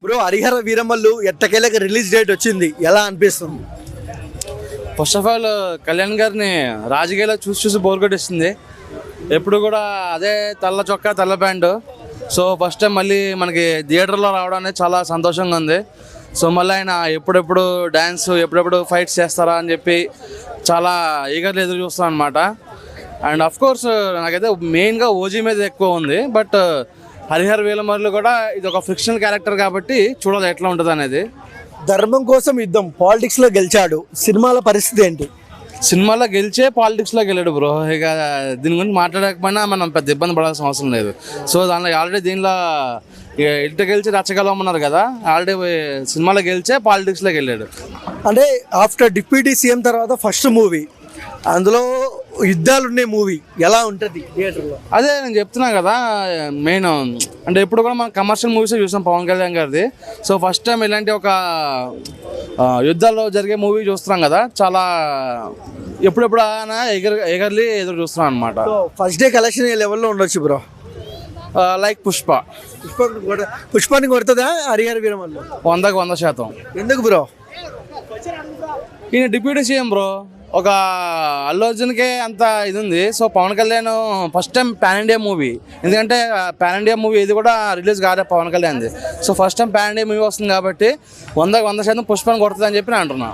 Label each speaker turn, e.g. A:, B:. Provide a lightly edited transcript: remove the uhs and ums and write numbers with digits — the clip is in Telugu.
A: బ్రో హరిహర వీరమల్లు ఎట్టకేలకు రిలీజ్ డేట్ వచ్చింది, ఎలా అనిపిస్తుంది?
B: ఫస్ట్ ఆఫ్ ఆల్ కళ్యాణ్ గారిని రాజకీయాల్లో చూసి చూసి బోర్ కొట్టేస్తుంది. ఎప్పుడు కూడా అదే తెల్ల చొక్కా తెల్ల ప్యాంటు. సో ఫస్ట్ టైం మళ్ళీ మనకి థియేటర్లో రావడం అనేది చాలా సంతోషంగా ఉంది. సో మళ్ళీ ఆయన ఎప్పుడెప్పుడు డ్యాన్స్ ఎప్పుడెప్పుడు ఫైట్స్ చేస్తారా అని చెప్పి చాలా ఈగర్లు ఎదురు చూస్తాను అనమాట. అండ్ అఫ్ కోర్స్ నాకైతే మెయిన్గా ఓజీ మీద ఎక్కువ ఉంది. బట్ హరిహర వీరమల్లు కూడా ఇది ఒక ఫిక్షనల్ క్యారెక్టర్ కాబట్టి చూడాలి ఎట్లా ఉంటుంది అనేది.
A: ధర్మం కోసం యుద్ధం పాలిటిక్స్లో గెలిచాడు, సినిమాల పరిస్థితి ఏంటి?
B: సినిమాలో గెలిచే పాలిటిక్స్లోకి వెళ్ళాడు బ్రో. ఇక దీని గురించి మాట్లాడకపోయినా మనం పెద్ద ఇబ్బంది పడాల్సిన అవసరం లేదు. సో దానిలో ఆల్రెడీ దీనిలో ఇంట గెలిచి రచ్చగలమన్నారు కదా, ఆల్రెడీ సినిమాలో గెలిచే పాలిటిక్స్లోకి వెళ్ళాడు.
A: అంటే ఆఫ్టర్ డిప్యూటీ సీఎం తర్వాత ఫస్ట్ మూవీ, అందులో యుద్ధాలు ఉండే మూవీ ఎలా ఉంటుంది థియేటర్లో?
B: అదే నేను చెప్తున్నా కదా, మెయిన్ అంటే ఇప్పుడు కూడా మనం కమర్షియల్ మూవీస్ చూసాం పవన్ కళ్యాణ్ గారిది. సో ఫస్ట్ టైం ఇలాంటి ఒక యుద్ధాల్లో జరిగే మూవీ చూస్తున్నాం కదా, చాలా ఎప్పుడెప్పుడు ఎగర్లీ ఎదురు చూస్తున్నాం అనమాట.
A: ఫస్ట్ డే కలెక్షన్ ఏ లెవెల్లో ఉండొచ్చు బ్రో?
B: లైక్
A: పుష్పానికి కొడుతుందా హరిహర వీరమల్లు?
B: 100%
A: ఎందుకు బ్రో?
B: ఈయన డిప్యూటీ సీఎం బ్రో. ఒక అల్లు అర్జున్కే అంత ఇది ఉంది. So Pawan Kalyan first time pan India movie, ఎందుకంటే పాన్ ఇండియా మూవీ ఇది కూడా రిలీజ్ కాదే పవన్ కళ్యాణ్ది. So first time pan India movie వస్తుంది కాబట్టి 100% పుష్పాన్ని కొడుతుంది అని చెప్పి నేను అంటున్నాను.